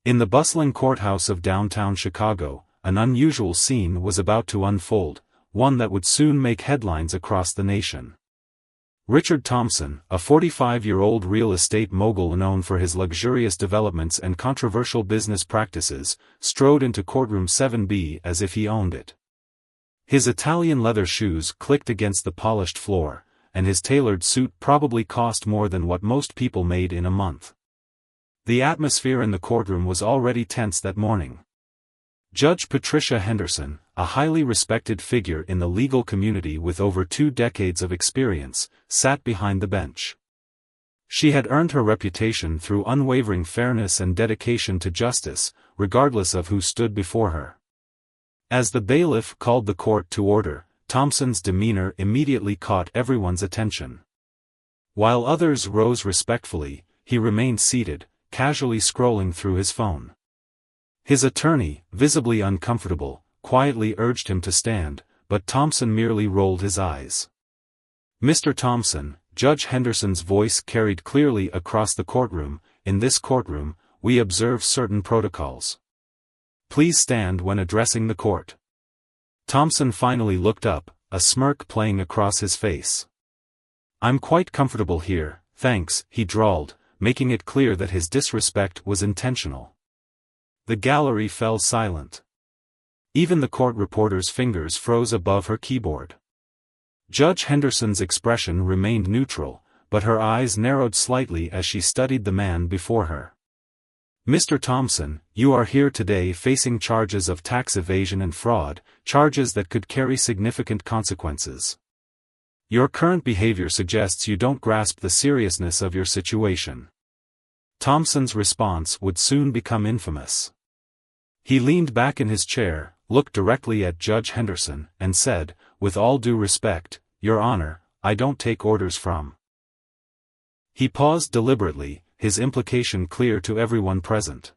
In the bustling courthouse of downtown Chicago, an unusual scene was about to unfold, one that would soon make headlines across the nation. Richard Thompson, a 45-year-old real estate mogul known for his luxurious developments and controversial business practices, strode into courtroom 7B as if he owned it. His Italian leather shoes clicked against the polished floor, and his tailored suit probably cost more than what most people made in a month. The atmosphere in the courtroom was already tense that morning. Judge Patricia Henderson, a highly respected figure in the legal community with over 2 decades of experience, sat behind the bench. She had earned her reputation through unwavering fairness and dedication to justice, regardless of who stood before her. As the bailiff called the court to order, Thompson's demeanor immediately caught everyone's attention. While others rose respectfully, he remained seated, casually scrolling through his phone. His attorney, visibly uncomfortable, quietly urged him to stand, but Thompson merely rolled his eyes. "Mr. Thompson," Judge Henderson's voice carried clearly across the courtroom, "in this courtroom, we observe certain protocols. Please stand when addressing the court." Thompson finally looked up, a smirk playing across his face. "I'm quite comfortable here, thanks," he drawled, making it clear that his disrespect was intentional. The gallery fell silent. Even the court reporter's fingers froze above her keyboard. Judge Henderson's expression remained neutral, but her eyes narrowed slightly as she studied the man before her. "Mr. Thompson, you are here today facing charges of tax evasion and fraud, charges that could carry significant consequences. Your current behavior suggests you don't grasp the seriousness of your situation." Thompson's response would soon become infamous. He leaned back in his chair, looked directly at Judge Henderson, and said, "With all due respect, Your Honor, I don't take orders from." He paused deliberately, his implication clear to everyone present.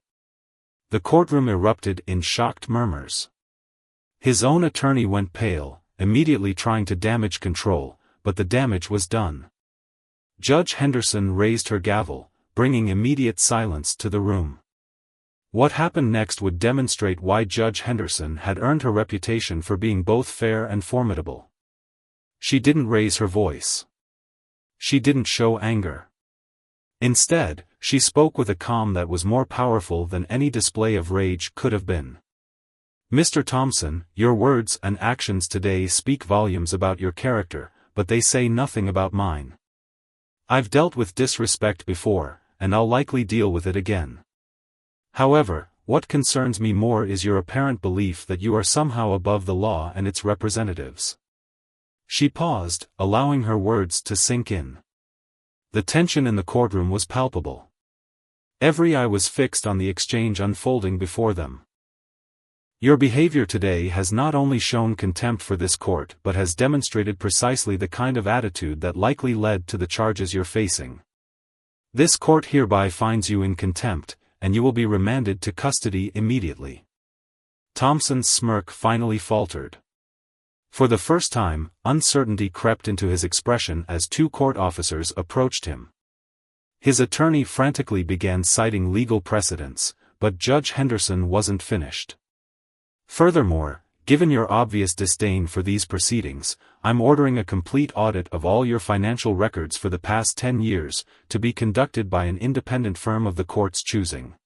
The courtroom erupted in shocked murmurs. His own attorney went pale, immediately trying to damage control, but the damage was done. Judge Henderson raised her gavel, bringing immediate silence to the room. What happened next would demonstrate why Judge Henderson had earned her reputation for being both fair and formidable. She didn't raise her voice. She didn't show anger. Instead, she spoke with a calm that was more powerful than any display of rage could have been. "Mr. Thompson, your words and actions today speak volumes about your character, but they say nothing about mine. I've dealt with disrespect before, and I'll likely deal with it again. However, what concerns me more is your apparent belief that you are somehow above the law and its representatives." She paused, allowing her words to sink in. The tension in the courtroom was palpable. Every eye was fixed on the exchange unfolding before them. "Your behavior today has not only shown contempt for this court but has demonstrated precisely the kind of attitude that likely led to the charges you're facing. This court hereby finds you in contempt, and you will be remanded to custody immediately." Thompson's smirk finally faltered. For the first time, uncertainty crept into his expression as 2 court officers approached him. His attorney frantically began citing legal precedents, but Judge Henderson wasn't finished. "Furthermore, given your obvious disdain for these proceedings, I'm ordering a complete audit of all your financial records for the past 10 years, to be conducted by an independent firm of the court's choosing.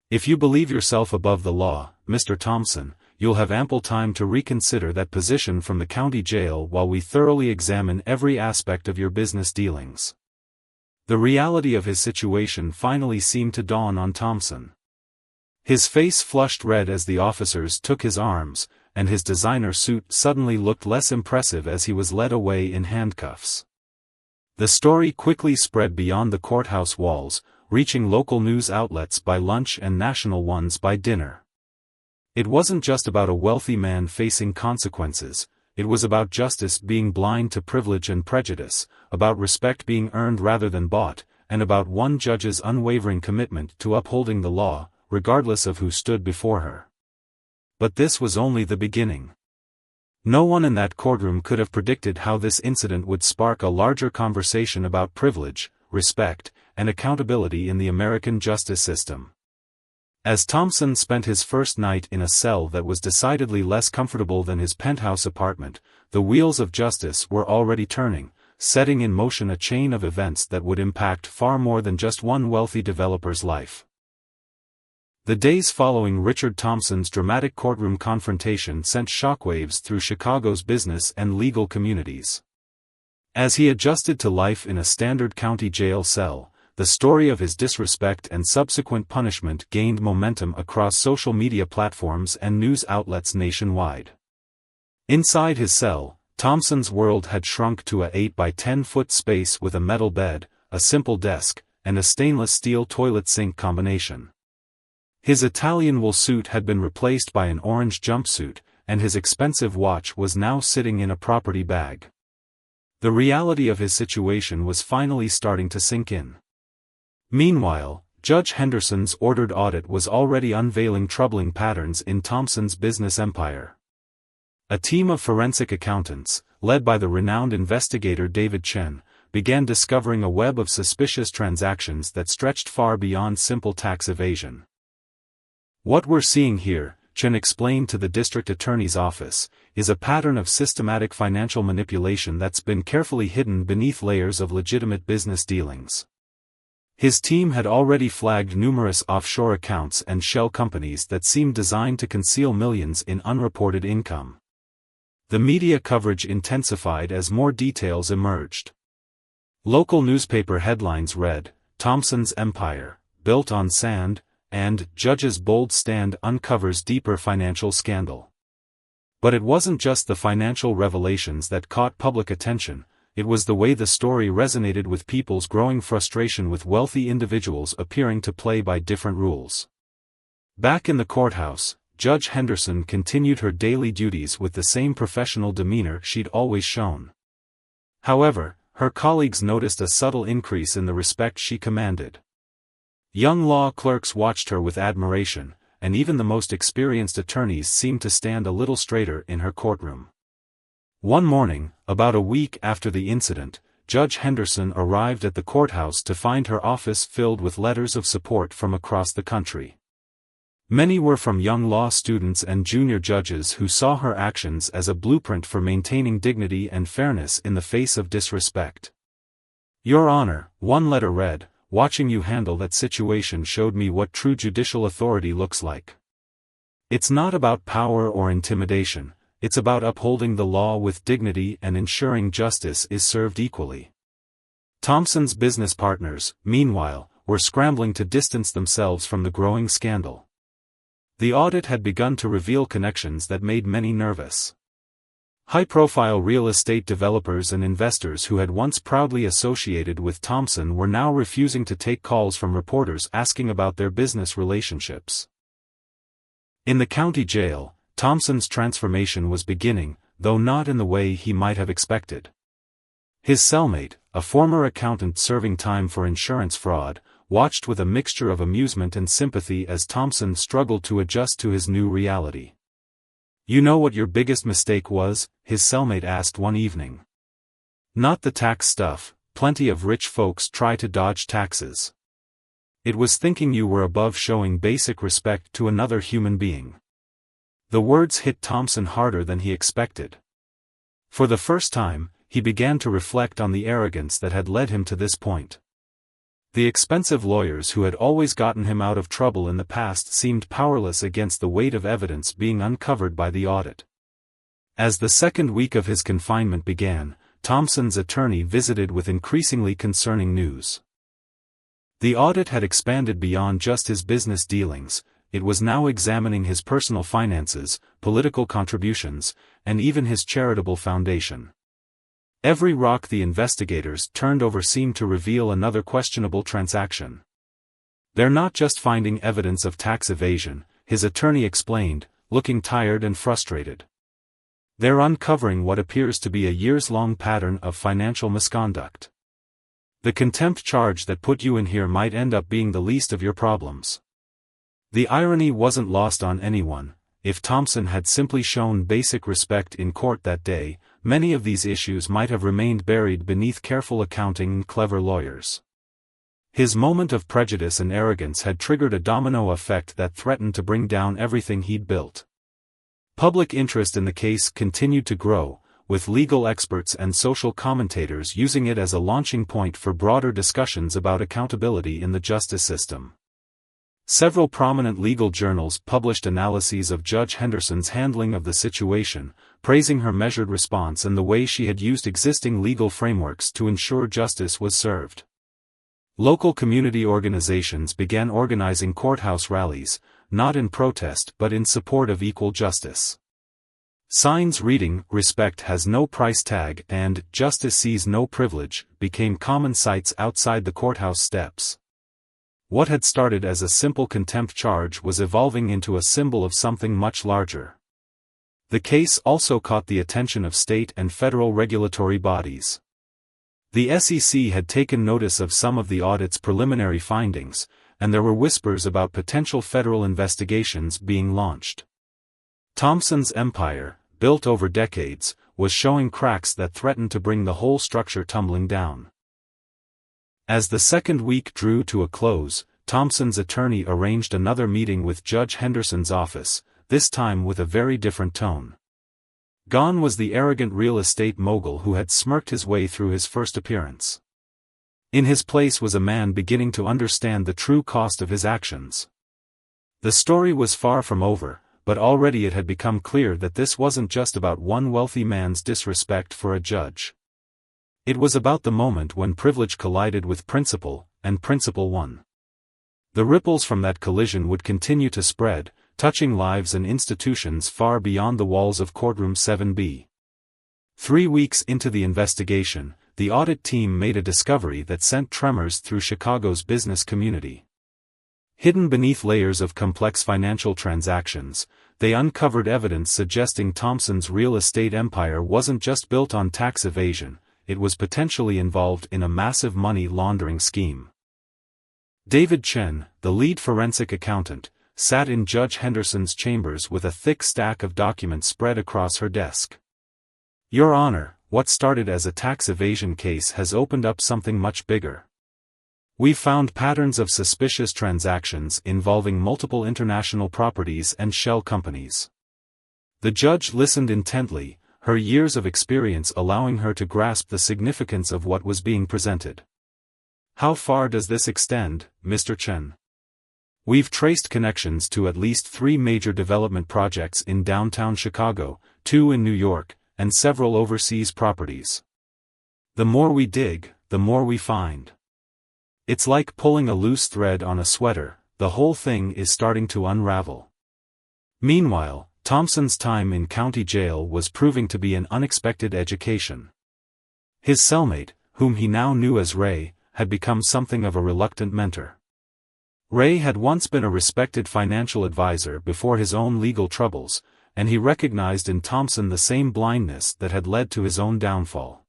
If you believe yourself above the law, Mr. Thompson, you'll have ample time to reconsider that position from the county jail while we thoroughly examine every aspect of your business dealings." The reality of his situation finally seemed to dawn on Thompson. His face flushed red as the officers took his arms, and his designer suit suddenly looked less impressive as he was led away in handcuffs. The story quickly spread beyond the courthouse walls, reaching local news outlets by lunch and national ones by dinner. It wasn't just about a wealthy man facing consequences, it was about justice being blind to privilege and prejudice, about respect being earned rather than bought, and about one judge's unwavering commitment to upholding the law, regardless of who stood before her. But this was only the beginning. No one in that courtroom could have predicted how this incident would spark a larger conversation about privilege, respect, and accountability in the American justice system. As Thompson spent his first night in a cell that was decidedly less comfortable than his penthouse apartment, the wheels of justice were already turning, setting in motion a chain of events that would impact far more than just one wealthy developer's life. The days following Richard Thompson's dramatic courtroom confrontation sent shockwaves through Chicago's business and legal communities. As he adjusted to life in a standard county jail cell, the story of his disrespect and subsequent punishment gained momentum across social media platforms and news outlets nationwide. Inside his cell, Thompson's world had shrunk to a 8 by 10 foot space with a metal bed, a simple desk, and a stainless steel toilet sink combination. His Italian wool suit had been replaced by an orange jumpsuit, and his expensive watch was now sitting in a property bag. The reality of his situation was finally starting to sink in. Meanwhile, Judge Henderson's ordered audit was already unveiling troubling patterns in Thompson's business empire. A team of forensic accountants, led by the renowned investigator David Chen, began discovering a web of suspicious transactions that stretched far beyond simple tax evasion. "What we're seeing here," Chen explained to the district attorney's office, "is a pattern of systematic financial manipulation that's been carefully hidden beneath layers of legitimate business dealings." His team had already flagged numerous offshore accounts and shell companies that seemed designed to conceal millions in unreported income. The media coverage intensified as more details emerged. Local newspaper headlines read, "Thompson's Empire, Built on Sand," and "Judge's Bold Stand Uncovers Deeper Financial Scandal." But it wasn't just the financial revelations that caught public attention. It was the way the story resonated with people's growing frustration with wealthy individuals appearing to play by different rules. Back in the courthouse, Judge Henderson continued her daily duties with the same professional demeanor she'd always shown. However, her colleagues noticed a subtle increase in the respect she commanded. Young law clerks watched her with admiration, and even the most experienced attorneys seemed to stand a little straighter in her courtroom. One morning, about a week after the incident, Judge Henderson arrived at the courthouse to find her office filled with letters of support from across the country. Many were from young law students and junior judges who saw her actions as a blueprint for maintaining dignity and fairness in the face of disrespect. "Your Honor," one letter read, "watching you handle that situation showed me what true judicial authority looks like. It's not about power or intimidation. It's about upholding the law with dignity and ensuring justice is served equally." Thompson's business partners, meanwhile, were scrambling to distance themselves from the growing scandal. The audit had begun to reveal connections that made many nervous. High-profile real estate developers and investors who had once proudly associated with Thompson were now refusing to take calls from reporters asking about their business relationships. In the county jail, Thompson's transformation was beginning, though not in the way he might have expected. His cellmate, a former accountant serving time for insurance fraud, watched with a mixture of amusement and sympathy as Thompson struggled to adjust to his new reality. "You know what your biggest mistake was?" his cellmate asked one evening. "Not the tax stuff. Plenty of rich folks try to dodge taxes. It was thinking you were above showing basic respect to another human being." The words hit Thompson harder than he expected. For the first time, he began to reflect on the arrogance that had led him to this point. The expensive lawyers who had always gotten him out of trouble in the past seemed powerless against the weight of evidence being uncovered by the audit. As the second week of his confinement began, Thompson's attorney visited with increasingly concerning news. The audit had expanded beyond just his business dealings. It was now examining his personal finances, political contributions, and even his charitable foundation. Every rock the investigators turned over seemed to reveal another questionable transaction. "They're not just finding evidence of tax evasion," his attorney explained, looking tired and frustrated. "They're uncovering what appears to be a years-long pattern of financial misconduct. The contempt charge that put you in here might end up being the least of your problems." The irony wasn't lost on anyone. If Thompson had simply shown basic respect in court that day, many of these issues might have remained buried beneath careful accounting and clever lawyers. His moment of prejudice and arrogance had triggered a domino effect that threatened to bring down everything he'd built. Public interest in the case continued to grow, with legal experts and social commentators using it as a launching point for broader discussions about accountability in the justice system. Several prominent legal journals published analyses of Judge Henderson's handling of the situation, praising her measured response and the way she had used existing legal frameworks to ensure justice was served. Local community organizations began organizing courthouse rallies, not in protest but in support of equal justice. Signs reading, "Respect has no price tag" and "Justice sees no privilege" became common sights outside the courthouse steps. What had started as a simple contempt charge was evolving into a symbol of something much larger. The case also caught the attention of state and federal regulatory bodies. The SEC had taken notice of some of the audit's preliminary findings, and there were whispers about potential federal investigations being launched. Thompson's empire, built over decades, was showing cracks that threatened to bring the whole structure tumbling down. As the second week drew to a close, Thompson's attorney arranged another meeting with Judge Henderson's office, this time with a very different tone. Gone was the arrogant real estate mogul who had smirked his way through his first appearance. In his place was a man beginning to understand the true cost of his actions. The story was far from over, but already it had become clear that this wasn't just about one wealthy man's disrespect for a judge. It was about the moment when privilege collided with principle, and principle won. The ripples from that collision would continue to spread, touching lives and institutions far beyond the walls of Courtroom 7B. 3 weeks into the investigation, the audit team made a discovery that sent tremors through Chicago's business community. Hidden beneath layers of complex financial transactions, they uncovered evidence suggesting Thompson's real estate empire wasn't just built on tax evasion, it was potentially involved in a massive money laundering scheme. David Chen, the lead forensic accountant, sat in Judge Henderson's chambers with a thick stack of documents spread across her desk. "Your Honor, what started as a tax evasion case has opened up something much bigger. We've found patterns of suspicious transactions involving multiple international properties and shell companies." The judge listened intently, her years of experience allowing her to grasp the significance of what was being presented. "How far does this extend, Mr. Chen?" "We've traced connections to at least 3 major development projects in downtown Chicago, 2 in New York, and several overseas properties. The more we dig, the more we find. It's like pulling a loose thread on a sweater, the whole thing is starting to unravel." Meanwhile, Thompson's time in county jail was proving to be an unexpected education. His cellmate, whom he now knew as Ray, had become something of a reluctant mentor. Ray had once been a respected financial advisor before his own legal troubles, and he recognized in Thompson the same blindness that had led to his own downfall.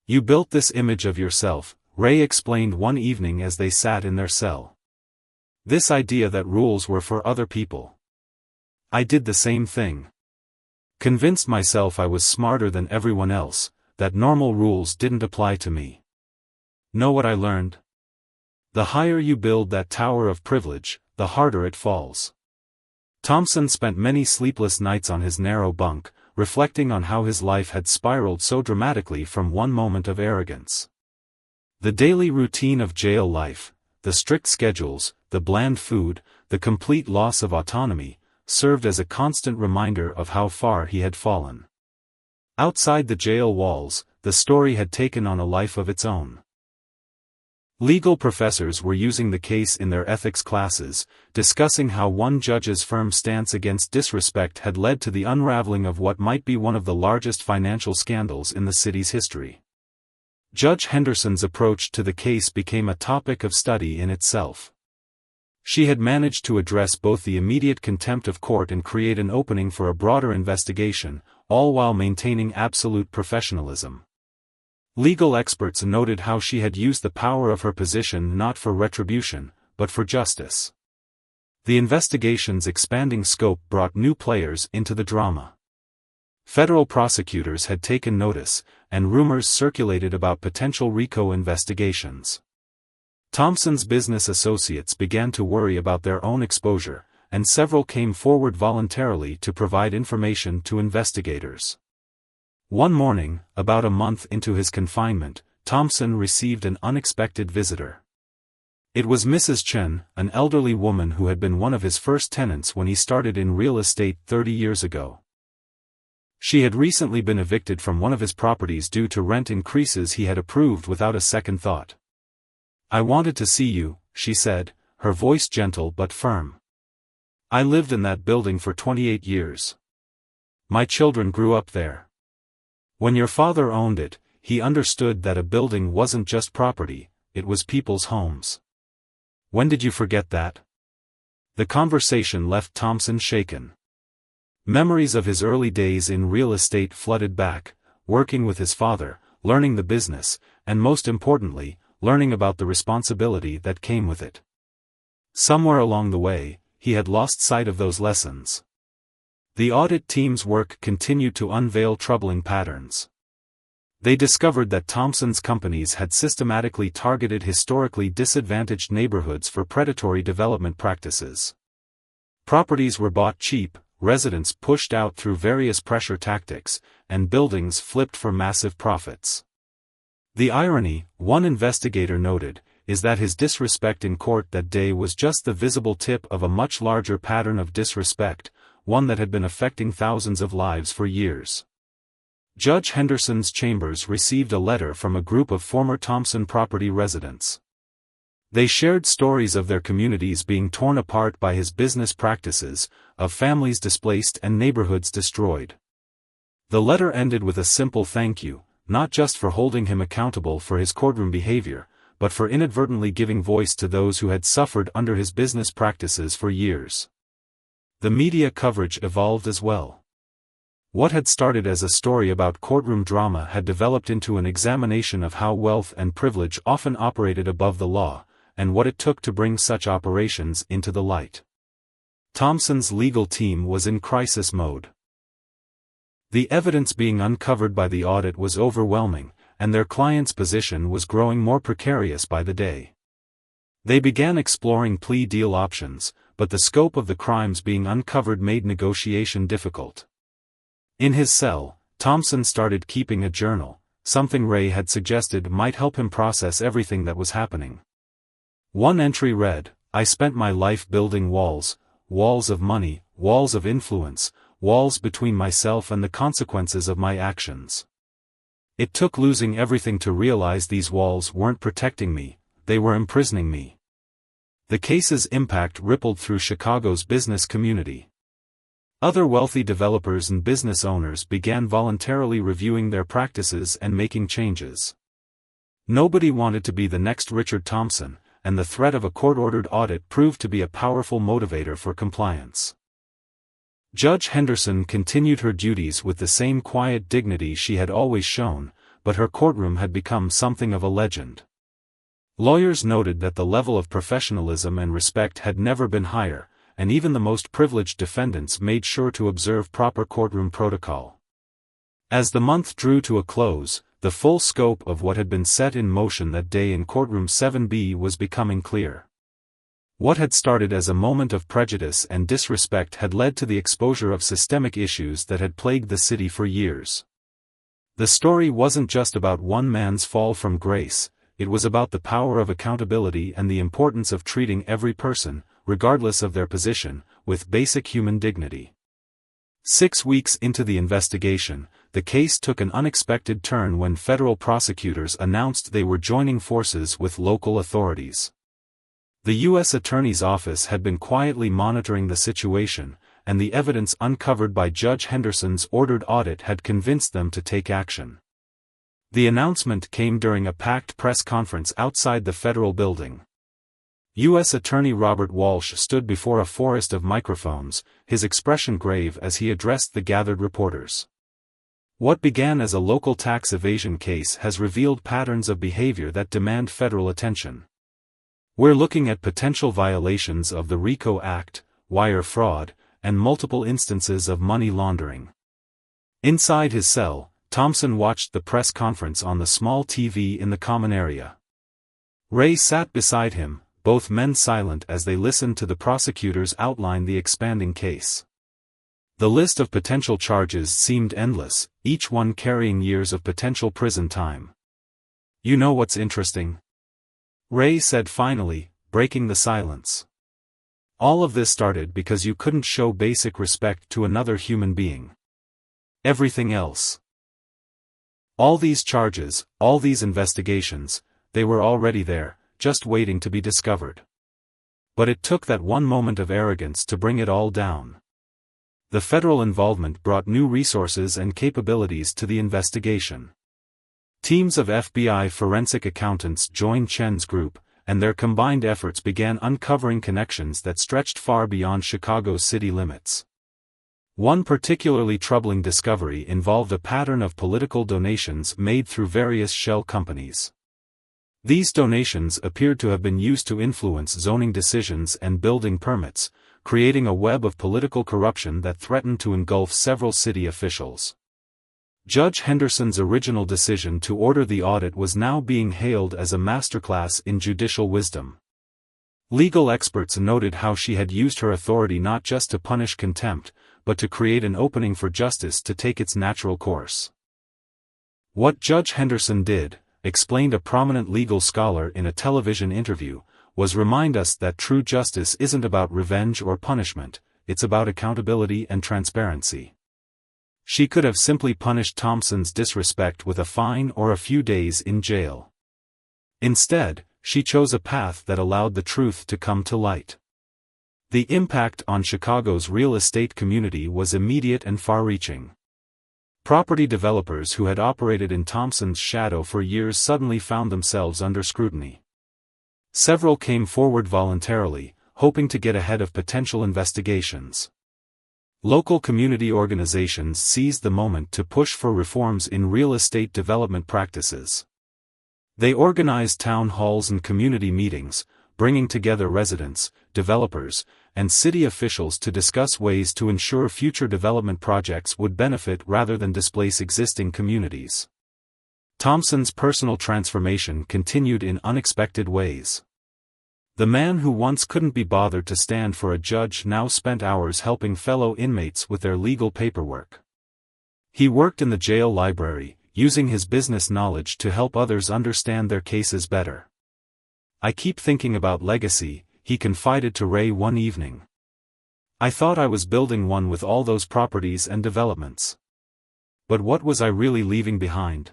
"You built this image of yourself," Ray explained one evening as they sat in their cell. "This idea that rules were for other people. I did the same thing. Convinced myself I was smarter than everyone else, that normal rules didn't apply to me. Know what I learned? The higher you build that tower of privilege, the harder it falls." Thompson spent many sleepless nights on his narrow bunk, reflecting on how his life had spiraled so dramatically from one moment of arrogance. The daily routine of jail life, the strict schedules, the bland food, the complete loss of autonomy, served as a constant reminder of how far he had fallen. Outside the jail walls, the story had taken on a life of its own. Legal professors were using the case in their ethics classes, discussing how one judge's firm stance against disrespect had led to the unraveling of what might be one of the largest financial scandals in the city's history. Judge Henderson's approach to the case became a topic of study in itself. She had managed to address both the immediate contempt of court and create an opening for a broader investigation, all while maintaining absolute professionalism. Legal experts noted how she had used the power of her position not for retribution, but for justice. The investigation's expanding scope brought new players into the drama. Federal prosecutors had taken notice, and rumors circulated about potential RICO investigations. Thompson's business associates began to worry about their own exposure, and several came forward voluntarily to provide information to investigators. One morning, about a month into his confinement, Thompson received an unexpected visitor. It was Mrs. Chen, an elderly woman who had been one of his first tenants when he started in real estate 30 years ago. She had recently been evicted from one of his properties due to rent increases he had approved without a second thought. "I wanted to see you," she said, her voice gentle but firm. "I lived in that building for 28 years. My children grew up there. When your father owned it, he understood that a building wasn't just property, it was people's homes. When did you forget that?" The conversation left Thompson shaken. Memories of his early days in real estate flooded back, working with his father, learning the business, and most importantly, learning about the responsibility that came with it. Somewhere along the way, he had lost sight of those lessons. The audit team's work continued to unveil troubling patterns. They discovered that Thompson's companies had systematically targeted historically disadvantaged neighborhoods for predatory development practices. Properties were bought cheap, residents pushed out through various pressure tactics, and buildings flipped for massive profits. The irony, one investigator noted, is that his disrespect in court that day was just the visible tip of a much larger pattern of disrespect, one that had been affecting thousands of lives for years. Judge Henderson's chambers received a letter from a group of former Thompson property residents. They shared stories of their communities being torn apart by his business practices, of families displaced and neighborhoods destroyed. The letter ended with a simple thank you, not just for holding him accountable for his courtroom behavior, but for inadvertently giving voice to those who had suffered under his business practices for years. The media coverage evolved as well. What had started as a story about courtroom drama had developed into an examination of how wealth and privilege often operated above the law, and what it took to bring such operations into the light. Thompson's legal team was in crisis mode. The evidence being uncovered by the audit was overwhelming, and their client's position was growing more precarious by the day. They began exploring plea deal options, but the scope of the crimes being uncovered made negotiation difficult. In his cell, Thompson started keeping a journal, something Ray had suggested might help him process everything that was happening. One entry read, "I spent my life building walls, walls of money, walls of influence, walls between myself and the consequences of my actions. It took losing everything to realize these walls weren't protecting me, they were imprisoning me." The case's impact rippled through Chicago's business community. Other wealthy developers and business owners began voluntarily reviewing their practices and making changes. Nobody wanted to be the next Richard Thompson, and the threat of a court-ordered audit proved to be a powerful motivator for compliance. Judge Henderson continued her duties with the same quiet dignity she had always shown, but her courtroom had become something of a legend. Lawyers noted that the level of professionalism and respect had never been higher, and even the most privileged defendants made sure to observe proper courtroom protocol. As the month drew to a close, the full scope of what had been set in motion that day in courtroom 7B was becoming clear. What had started as a moment of prejudice and disrespect had led to the exposure of systemic issues that had plagued the city for years. The story wasn't just about one man's fall from grace, it was about the power of accountability and the importance of treating every person, regardless of their position, with basic human dignity. 6 weeks into the investigation, the case took an unexpected turn when federal prosecutors announced they were joining forces with local authorities. The U.S. Attorney's Office had been quietly monitoring the situation, and the evidence uncovered by Judge Henderson's ordered audit had convinced them to take action. The announcement came during a packed press conference outside the federal building. U.S. Attorney Robert Walsh stood before a forest of microphones, his expression grave as he addressed the gathered reporters. What began as a local tax evasion case has revealed patterns of behavior that demand federal attention. We're looking at potential violations of the RICO Act, wire fraud, and multiple instances of money laundering. Inside his cell, Thompson watched the press conference on the small TV in the common area. Ray sat beside him, both men silent as they listened to the prosecutors outline the expanding case. The list of potential charges seemed endless, each one carrying years of potential prison time. "You know what's interesting?" Ray said finally, breaking the silence. "All of this started because you couldn't show basic respect to another human being. Everything else. All these charges, all these investigations, they were already there, just waiting to be discovered. But it took that one moment of arrogance to bring it all down. The federal involvement brought new resources and capabilities to the investigation. Teams of FBI forensic accountants joined Chen's group, and their combined efforts began uncovering connections that stretched far beyond Chicago's city limits. One particularly troubling discovery involved a pattern of political donations made through various shell companies. These donations appeared to have been used to influence zoning decisions and building permits, creating a web of political corruption that threatened to engulf several city officials. Judge Henderson's original decision to order the audit was now being hailed as a masterclass in judicial wisdom. Legal experts noted how she had used her authority not just to punish contempt, but to create an opening for justice to take its natural course. "What Judge Henderson did," explained a prominent legal scholar in a television interview, "was remind us that true justice isn't about revenge or punishment, it's about accountability and transparency." She could have simply punished Thompson's disrespect with a fine or a few days in jail. Instead, she chose a path that allowed the truth to come to light. The impact on Chicago's real estate community was immediate and far-reaching. Property developers who had operated in Thompson's shadow for years suddenly found themselves under scrutiny. Several came forward voluntarily, hoping to get ahead of potential investigations. Local community organizations seized the moment to push for reforms in real estate development practices. They organized town halls and community meetings, bringing together residents, developers, and city officials to discuss ways to ensure future development projects would benefit rather than displace existing communities. Thompson's personal transformation continued in unexpected ways. The man who once couldn't be bothered to stand for a judge now spent hours helping fellow inmates with their legal paperwork. He worked in the jail library, using his business knowledge to help others understand their cases better. "I keep thinking about legacy," he confided to Ray one evening. "I thought I was building one with all those properties and developments. But what was I really leaving behind?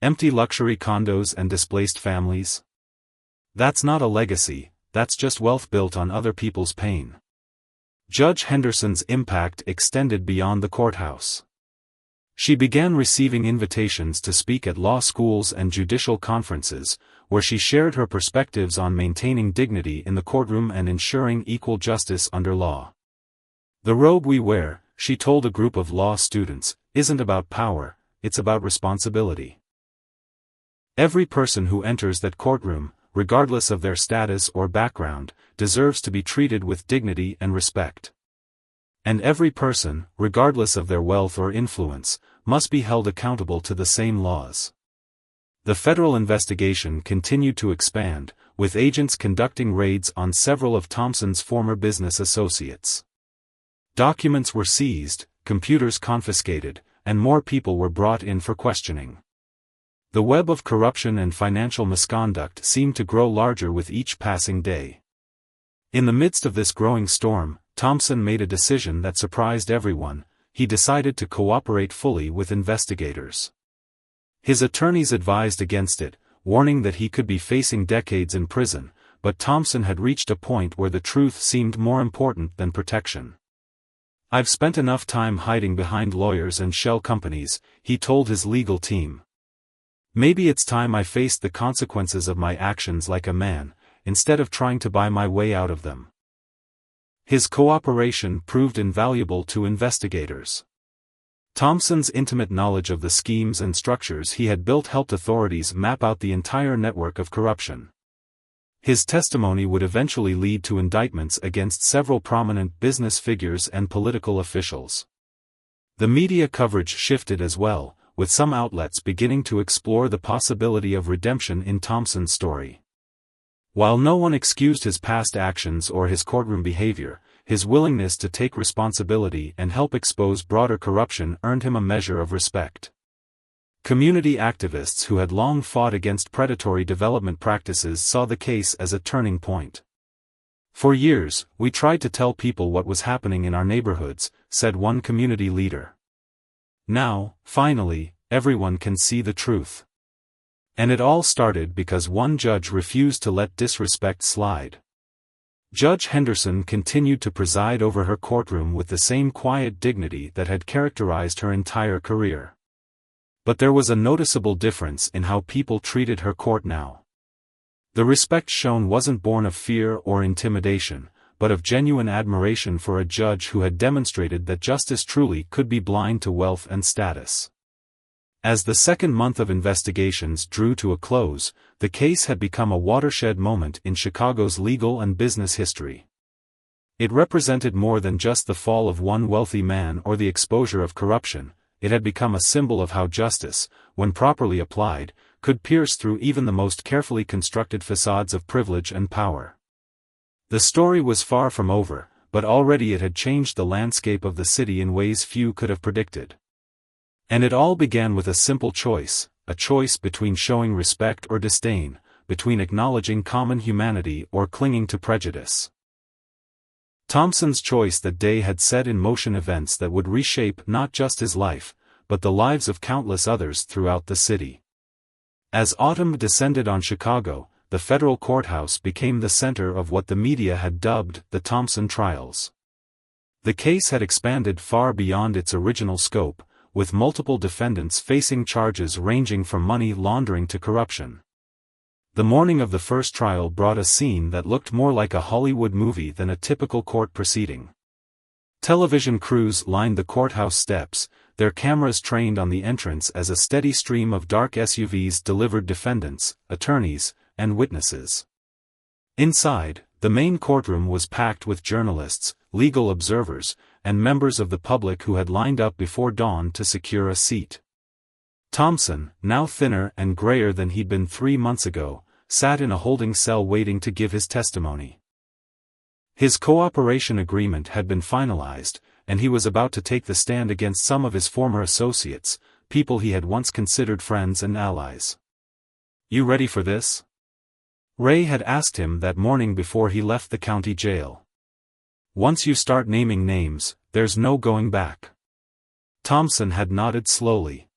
Empty luxury condos and displaced families? That's not a legacy, that's just wealth built on other people's pain." Judge Henderson's impact extended beyond the courthouse. She began receiving invitations to speak at law schools and judicial conferences, where she shared her perspectives on maintaining dignity in the courtroom and ensuring equal justice under law. "The robe we wear," she told a group of law students, "isn't about power, it's about responsibility. Every person who enters that courtroom, regardless of their status or background, deserves to be treated with dignity and respect. And every person, regardless of their wealth or influence, must be held accountable to the same laws." The federal investigation continued to expand, with agents conducting raids on several of Thompson's former business associates. Documents were seized, computers confiscated, and more people were brought in for questioning. The web of corruption and financial misconduct seemed to grow larger with each passing day. In the midst of this growing storm, Thompson made a decision that surprised everyone. He decided to cooperate fully with investigators. His attorneys advised against it, warning that he could be facing decades in prison, but Thompson had reached a point where the truth seemed more important than protection. "I've spent enough time hiding behind lawyers and shell companies," he told his legal team. "Maybe it's time I faced the consequences of my actions like a man, instead of trying to buy my way out of them." His cooperation proved invaluable to investigators. Thompson's intimate knowledge of the schemes and structures he had built helped authorities map out the entire network of corruption. His testimony would eventually lead to indictments against several prominent business figures and political officials. The media coverage shifted as well, with some outlets beginning to explore the possibility of redemption in Thompson's story. While no one excused his past actions or his courtroom behavior, his willingness to take responsibility and help expose broader corruption earned him a measure of respect. Community activists who had long fought against predatory development practices saw the case as a turning point. "For years, we tried to tell people what was happening in our neighborhoods," said one community leader. "Now, finally, everyone can see the truth." And it all started because one judge refused to let disrespect slide. Judge Henderson continued to preside over her courtroom with the same quiet dignity that had characterized her entire career. But there was a noticeable difference in how people treated her court now. The respect shown wasn't born of fear or intimidation, but of genuine admiration for a judge who had demonstrated that justice truly could be blind to wealth and status. As the second month of investigations drew to a close, the case had become a watershed moment in Chicago's legal and business history. It represented more than just the fall of one wealthy man or the exposure of corruption. It had become a symbol of how justice, when properly applied, could pierce through even the most carefully constructed facades of privilege and power. The story was far from over, but already it had changed the landscape of the city in ways few could have predicted. And it all began with a simple choice, a choice between showing respect or disdain, between acknowledging common humanity or clinging to prejudice. Thompson's choice that day had set in motion events that would reshape not just his life, but the lives of countless others throughout the city. As autumn descended on Chicago, the federal courthouse became the center of what the media had dubbed the Thompson trials. The case had expanded far beyond its original scope, with multiple defendants facing charges ranging from money laundering to corruption. The morning of the first trial brought a scene that looked more like a Hollywood movie than a typical court proceeding. Television crews lined the courthouse steps, their cameras trained on the entrance as a steady stream of dark SUVs delivered defendants, attorneys, and witnesses. Inside, the main courtroom was packed with journalists, legal observers, and members of the public who had lined up before dawn to secure a seat. Thompson, now thinner and grayer than he'd been 3 months ago, sat in a holding cell waiting to give his testimony. His cooperation agreement had been finalized, and he was about to take the stand against some of his former associates, people he had once considered friends and allies. "You ready for this?" Ray had asked him that morning before he left the county jail. "Once you start naming names, there's no going back." Thompson had nodded slowly.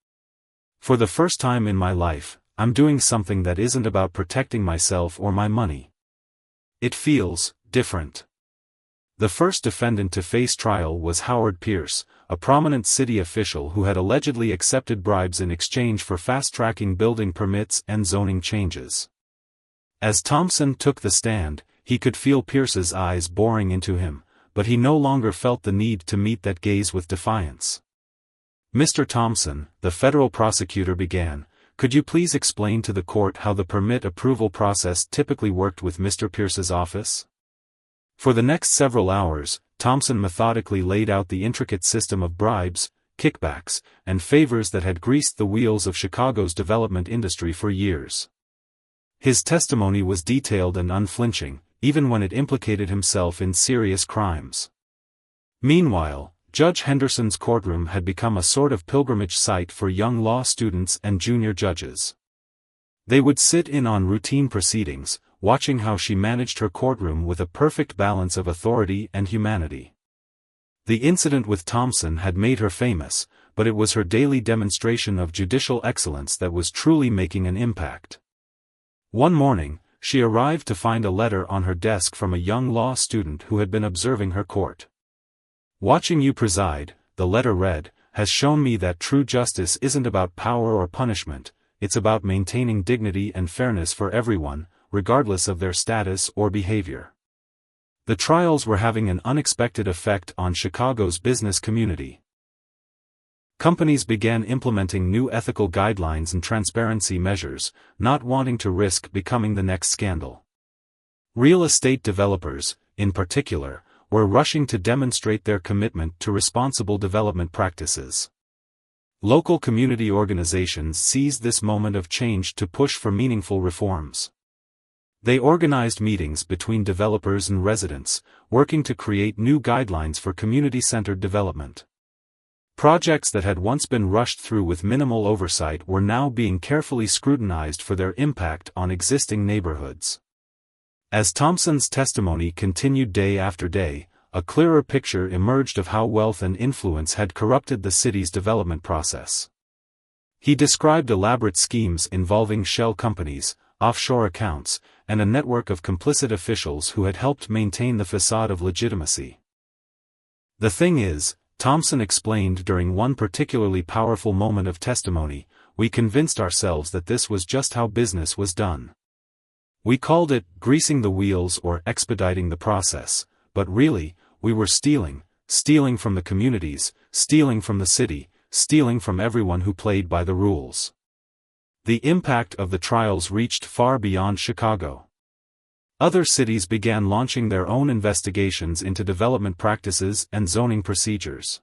"For the first time in my life, I'm doing something that isn't about protecting myself or my money. It feels different." The first defendant to face trial was Howard Pierce, a prominent city official who had allegedly accepted bribes in exchange for fast-tracking building permits and zoning changes. As Thompson took the stand, he could feel Pierce's eyes boring into him, but he no longer felt the need to meet that gaze with defiance. "Mr. Thompson," the federal prosecutor began, "could you please explain to the court how the permit approval process typically worked with Mr. Pierce's office?" For the next several hours, Thompson methodically laid out the intricate system of bribes, kickbacks, and favors that had greased the wheels of Chicago's development industry for years. His testimony was detailed and unflinching, even when it implicated himself in serious crimes. Meanwhile, Judge Henderson's courtroom had become a sort of pilgrimage site for young law students and junior judges. They would sit in on routine proceedings, watching how she managed her courtroom with a perfect balance of authority and humanity. The incident with Thompson had made her famous, but it was her daily demonstration of judicial excellence that was truly making an impact. One morning, she arrived to find a letter on her desk from a young law student who had been observing her court. "Watching you preside," the letter read, "has shown me that true justice isn't about power or punishment, it's about maintaining dignity and fairness for everyone, regardless of their status or behavior." The trials were having an unexpected effect on Chicago's business community. Companies began implementing new ethical guidelines and transparency measures, not wanting to risk becoming the next scandal. Real estate developers, in particular, were rushing to demonstrate their commitment to responsible development practices. Local community organizations seized this moment of change to push for meaningful reforms. They organized meetings between developers and residents, working to create new guidelines for community-centered development. Projects that had once been rushed through with minimal oversight were now being carefully scrutinized for their impact on existing neighborhoods. As Thompson's testimony continued day after day, a clearer picture emerged of how wealth and influence had corrupted the city's development process. He described elaborate schemes involving shell companies, offshore accounts, and a network of complicit officials who had helped maintain the facade of legitimacy. The thing is, Thompson explained during one particularly powerful moment of testimony, we convinced ourselves that this was just how business was done. We called it greasing the wheels or expediting the process, but really, we were stealing from the communities, stealing from the city, stealing from everyone who played by the rules. The impact of the trials reached far beyond Chicago. Other cities began launching their own investigations into development practices and zoning procedures.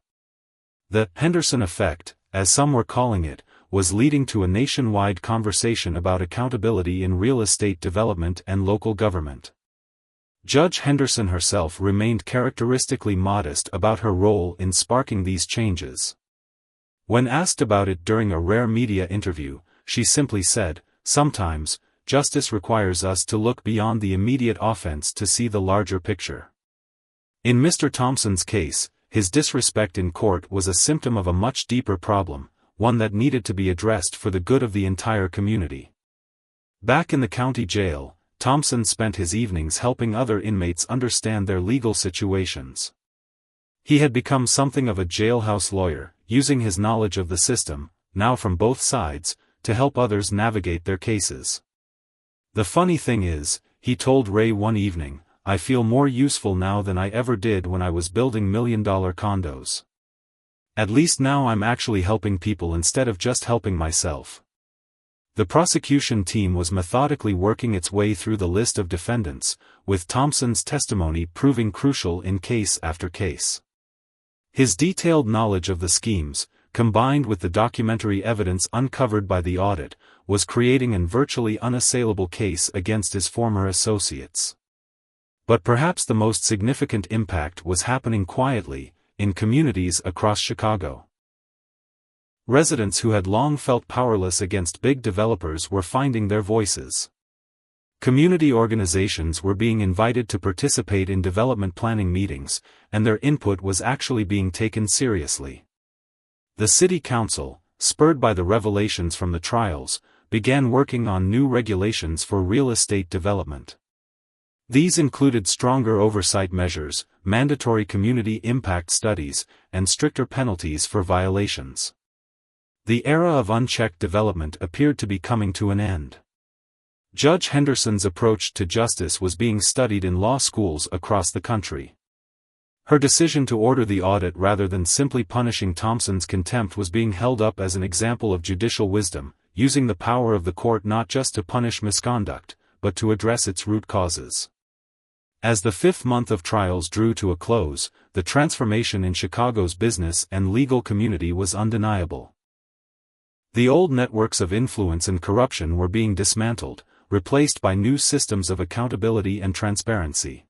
The Henderson effect, as some were calling it, was leading to a nationwide conversation about accountability in real estate development and local government. Judge Henderson herself remained characteristically modest about her role in sparking these changes. When asked about it during a rare media interview, she simply said, "Sometimes, justice requires us to look beyond the immediate offense to see the larger picture." In Mr. Thompson's case, his disrespect in court was a symptom of a much deeper problem, one that needed to be addressed for the good of the entire community. Back in the county jail, Thompson spent his evenings helping other inmates understand their legal situations. He had become something of a jailhouse lawyer, using his knowledge of the system, now from both sides, to help others navigate their cases. "The funny thing is," he told Ray one evening, "I feel more useful now than I ever did when I was building million-dollar condos. At least now I'm actually helping people instead of just helping myself." The prosecution team was methodically working its way through the list of defendants, with Thompson's testimony proving crucial in case after case. His detailed knowledge of the schemes, combined with the documentary evidence uncovered by the audit, was creating an virtually unassailable case against his former associates. But perhaps the most significant impact was happening quietly, in communities across Chicago. Residents who had long felt powerless against big developers were finding their voices. Community organizations were being invited to participate in development planning meetings, and their input was actually being taken seriously. The city council, spurred by the revelations from the trials, began working on new regulations for real estate development. These included stronger oversight measures, mandatory community impact studies, and stricter penalties for violations. The era of unchecked development appeared to be coming to an end. Judge Henderson's approach to justice was being studied in law schools across the country. Her decision to order the audit rather than simply punishing Thompson's contempt was being held up as an example of judicial wisdom, using the power of the court not just to punish misconduct, but to address its root causes. As the fifth month of trials drew to a close, the transformation in Chicago's business and legal community was undeniable. The old networks of influence and corruption were being dismantled, replaced by new systems of accountability and transparency.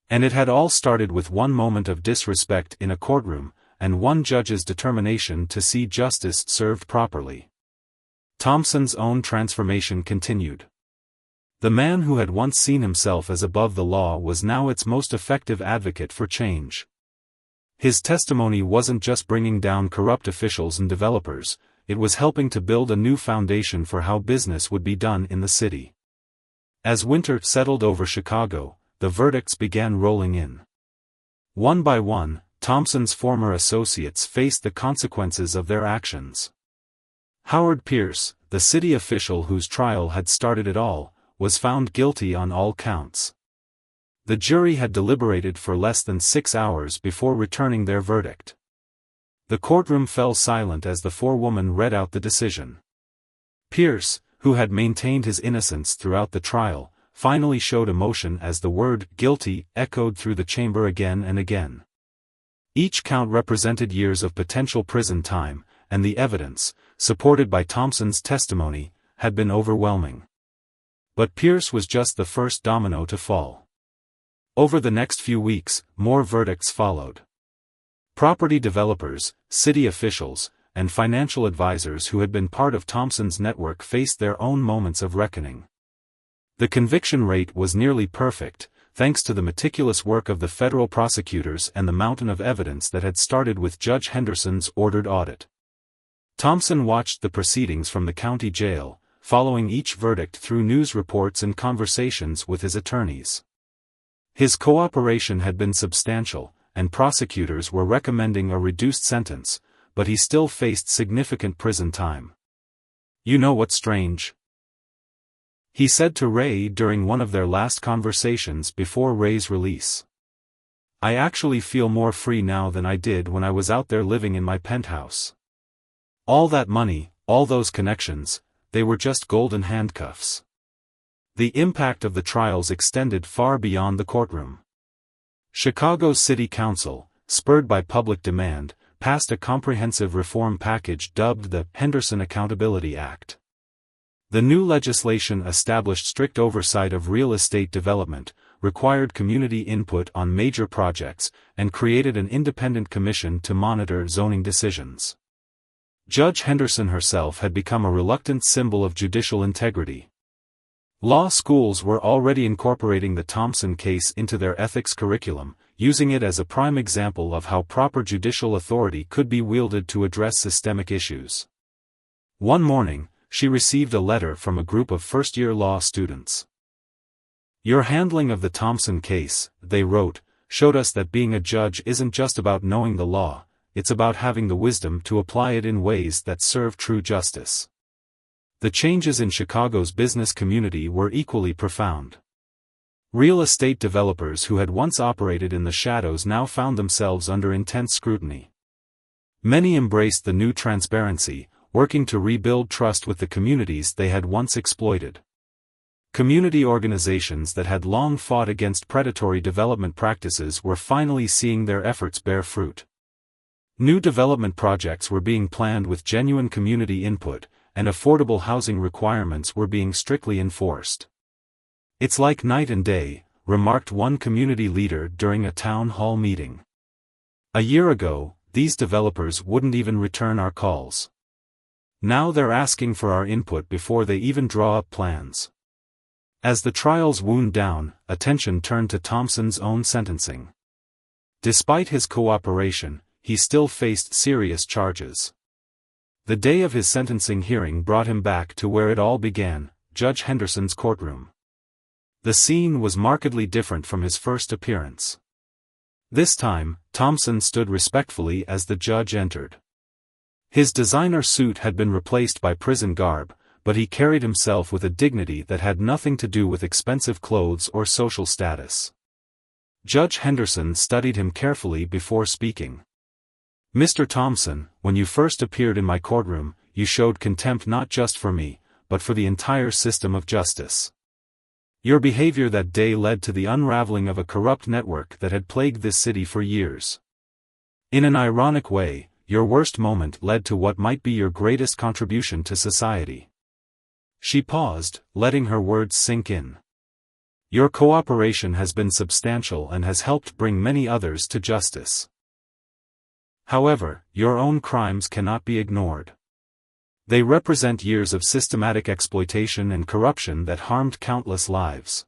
And it had all started with one moment of disrespect in a courtroom, and one judge's determination to see justice served properly. Thompson's own transformation continued. The man who had once seen himself as above the law was now its most effective advocate for change. His testimony wasn't just bringing down corrupt officials and developers, it was helping to build a new foundation for how business would be done in the city. As winter settled over Chicago, the verdicts began rolling in. One by one, Thompson's former associates faced the consequences of their actions. Howard Pierce, the city official whose trial had started it all, was found guilty on all counts. The jury had deliberated for less than 6 hours before returning their verdict. The courtroom fell silent as the forewoman read out the decision. Pierce, who had maintained his innocence throughout the trial, finally showed emotion as the word "guilty" echoed through the chamber again and again. Each count represented years of potential prison time, and the evidence, supported by Thompson's testimony, had been overwhelming. But Pierce was just the first domino to fall. Over the next few weeks, more verdicts followed. Property developers, city officials, and financial advisors who had been part of Thompson's network faced their own moments of reckoning. The conviction rate was nearly perfect, thanks to the meticulous work of the federal prosecutors and the mountain of evidence that had started with Judge Henderson's ordered audit. Thompson watched the proceedings from the county jail, following each verdict through news reports and conversations with his attorneys. His cooperation had been substantial, and prosecutors were recommending a reduced sentence, but he still faced significant prison time. "You know what's strange?" he said to Ray during one of their last conversations before Ray's release. "I actually feel more free now than I did when I was out there living in my penthouse. All that money, all those connections, they were just golden handcuffs." The impact of the trials extended far beyond the courtroom. Chicago's City Council, spurred by public demand, passed a comprehensive reform package dubbed the Henderson Accountability Act. The new legislation established strict oversight of real estate development, required community input on major projects, and created an independent commission to monitor zoning decisions. Judge Henderson herself had become a reluctant symbol of judicial integrity. Law schools were already incorporating the Thompson case into their ethics curriculum, using it as a prime example of how proper judicial authority could be wielded to address systemic issues. One morning, she received a letter from a group of first-year law students. "Your handling of the Thompson case," they wrote, "showed us that being a judge isn't just about knowing the law, it's about having the wisdom to apply it in ways that serve true justice." The changes in Chicago's business community were equally profound. Real estate developers who had once operated in the shadows now found themselves under intense scrutiny. Many embraced the new transparency, working to rebuild trust with the communities they had once exploited. Community organizations that had long fought against predatory development practices were finally seeing their efforts bear fruit. New development projects were being planned with genuine community input, and affordable housing requirements were being strictly enforced. "It's like night and day," remarked one community leader during a town hall meeting. "A year ago, these developers wouldn't even return our calls. Now they're asking for our input before they even draw up plans." As the trials wound down, attention turned to Thompson's own sentencing. Despite his cooperation, he still faced serious charges. The day of his sentencing hearing brought him back to where it all began, Judge Henderson's courtroom. The scene was markedly different from his first appearance. This time, Thompson stood respectfully as the judge entered. His designer suit had been replaced by prison garb, but he carried himself with a dignity that had nothing to do with expensive clothes or social status. Judge Henderson studied him carefully before speaking. "Mr. Thompson, when you first appeared in my courtroom, you showed contempt not just for me, but for the entire system of justice. Your behavior that day led to the unraveling of a corrupt network that had plagued this city for years. In an ironic way, your worst moment led to what might be your greatest contribution to society." She paused, letting her words sink in. "Your cooperation has been substantial and has helped bring many others to justice. However, your own crimes cannot be ignored. They represent years of systematic exploitation and corruption that harmed countless lives."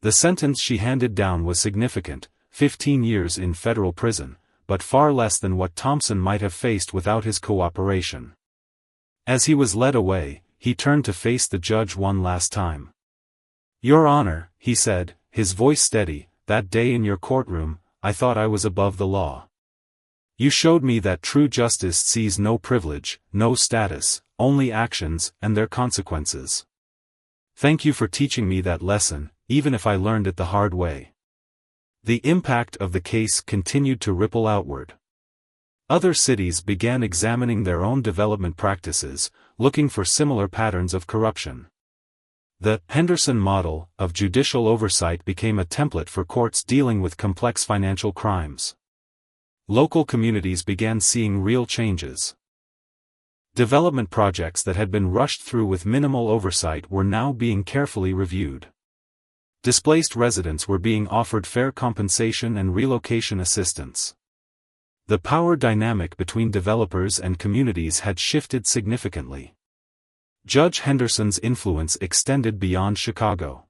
The sentence she handed down was significant, 15 years in federal prison, but far less than what Thompson might have faced without his cooperation. As he was led away, he turned to face the judge one last time. "Your Honor," he said, his voice steady, "that day in your courtroom, I thought I was above the law. You showed me that true justice sees no privilege, no status, only actions and their consequences. Thank you for teaching me that lesson, even if I learned it the hard way." The impact of the case continued to ripple outward. Other cities began examining their own development practices, looking for similar patterns of corruption. The Henderson model of judicial oversight became a template for courts dealing with complex financial crimes. Local communities began seeing real changes. Development projects that had been rushed through with minimal oversight were now being carefully reviewed. Displaced residents were being offered fair compensation and relocation assistance. The power dynamic between developers and communities had shifted significantly. Judge Henderson's influence extended beyond Chicago.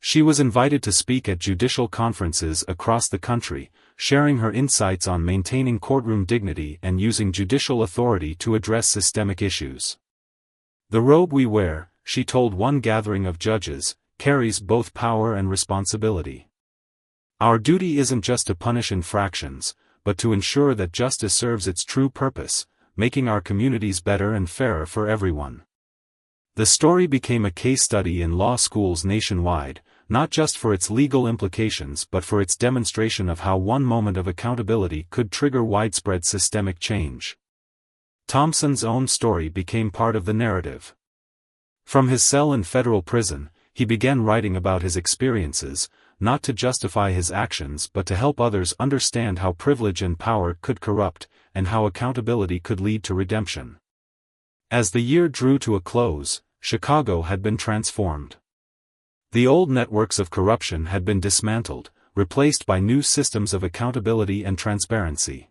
She was invited to speak at judicial conferences across the country, sharing her insights on maintaining courtroom dignity and using judicial authority to address systemic issues. "The robe we wear," she told one gathering of judges, "carries both power and responsibility. Our duty isn't just to punish infractions, but to ensure that justice serves its true purpose, making our communities better and fairer for everyone." The story became a case study in law schools nationwide, not just for its legal implications but for its demonstration of how one moment of accountability could trigger widespread systemic change. Thompson's own story became part of the narrative. From his cell in federal prison, he began writing about his experiences, not to justify his actions but to help others understand how privilege and power could corrupt, and how accountability could lead to redemption. As the year drew to a close, Chicago had been transformed. The old networks of corruption had been dismantled, replaced by new systems of accountability and transparency.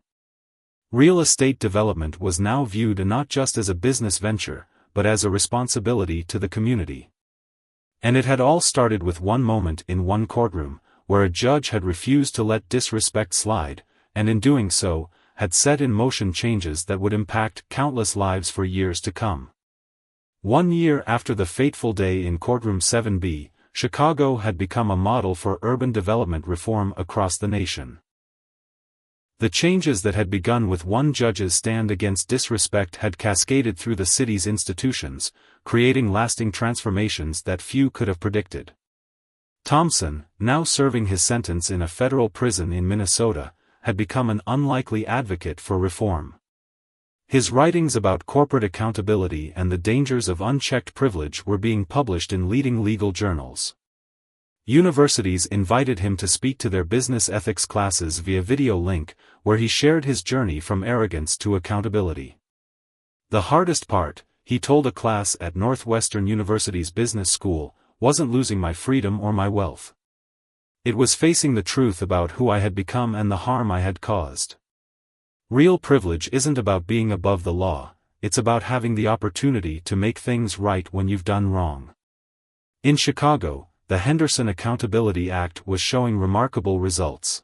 Real estate development was now viewed not just as a business venture, but as a responsibility to the community. And it had all started with one moment in one courtroom, where a judge had refused to let disrespect slide, and in doing so, had set in motion changes that would impact countless lives for years to come. 1 year after the fateful day in Courtroom 7B, Chicago had become a model for urban development reform across the nation. The changes that had begun with one judge's stand against disrespect had cascaded through the city's institutions, creating lasting transformations that few could have predicted. Thompson, now serving his sentence in a federal prison in Minnesota, had become an unlikely advocate for reform. His writings about corporate accountability and the dangers of unchecked privilege were being published in leading legal journals. Universities invited him to speak to their business ethics classes via video link, where he shared his journey from arrogance to accountability. "The hardest part," he told a class at Northwestern University's business school, "wasn't losing my freedom or my wealth. It was facing the truth about who I had become and the harm I had caused. Real privilege isn't about being above the law, it's about having the opportunity to make things right when you've done wrong." In Chicago, the Henderson Accountability Act was showing remarkable results.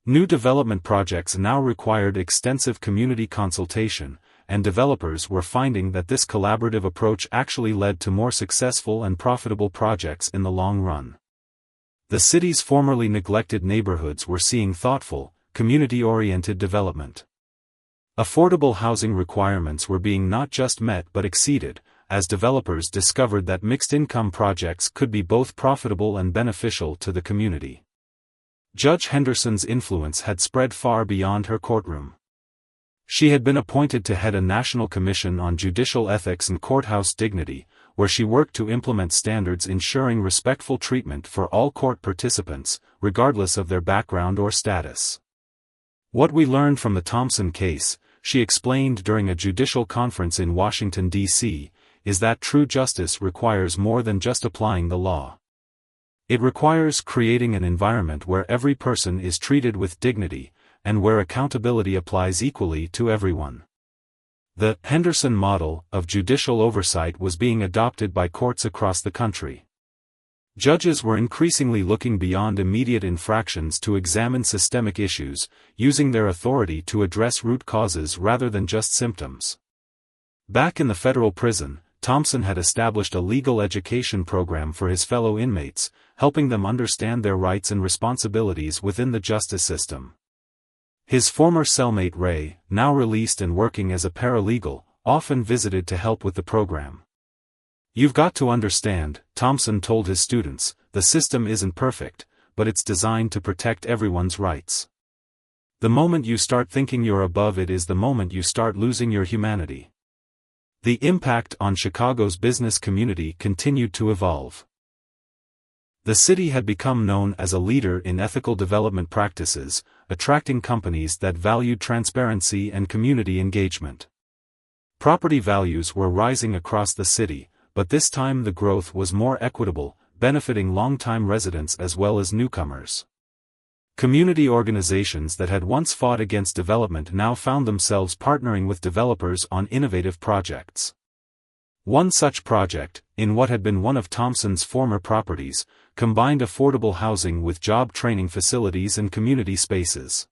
New development projects now required extensive community consultation, and developers were finding that this collaborative approach actually led to more successful and profitable projects in the long run. The city's formerly neglected neighborhoods were seeing thoughtful, community-oriented development. Affordable housing requirements were being not just met but exceeded, as developers discovered that mixed-income projects could be both profitable and beneficial to the community. Judge Henderson's influence had spread far beyond her courtroom. She had been appointed to head a national commission on judicial ethics and courthouse dignity, where she worked to implement standards ensuring respectful treatment for all court participants, regardless of their background or status. "What we learned from the Thompson case," she explained during a judicial conference in Washington, D.C., "is that true justice requires more than just applying the law. It requires creating an environment where every person is treated with dignity, and where accountability applies equally to everyone." The Henderson model of judicial oversight was being adopted by courts across the country. Judges were increasingly looking beyond immediate infractions to examine systemic issues, using their authority to address root causes rather than just symptoms. Back in the federal prison, Thompson had established a legal education program for his fellow inmates, helping them understand their rights and responsibilities within the justice system. His former cellmate Ray, now released and working as a paralegal, often visited to help with the program. "You've got to understand," Thompson told his students, "the system isn't perfect, but it's designed to protect everyone's rights. The moment you start thinking you're above it is the moment you start losing your humanity." The impact on Chicago's business community continued to evolve. The city had become known as a leader in ethical development practices, attracting companies that valued transparency and community engagement. Property values were rising across the city, but this time the growth was more equitable, benefiting longtime residents as well as newcomers. Community organizations that had once fought against development now found themselves partnering with developers on innovative projects. One such project, in what had been one of Thompson's former properties, combined affordable housing with job training facilities and community spaces.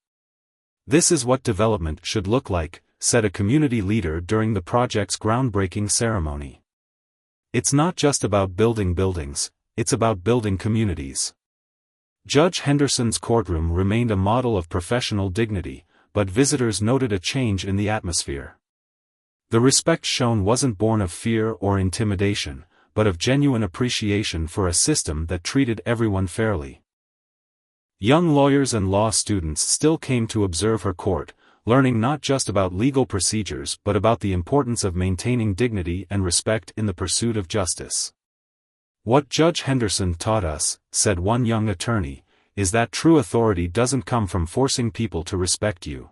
"This is what development should look like," said a community leader during the project's groundbreaking ceremony. "It's not just about building buildings, it's about building communities." Judge Henderson's courtroom remained a model of professional dignity, but visitors noted a change in the atmosphere. The respect shown wasn't born of fear or intimidation, but of genuine appreciation for a system that treated everyone fairly. Young lawyers and law students still came to observe her court, learning not just about legal procedures but about the importance of maintaining dignity and respect in the pursuit of justice. "What Judge Henderson taught us," said one young attorney, "is that true authority doesn't come from forcing people to respect you.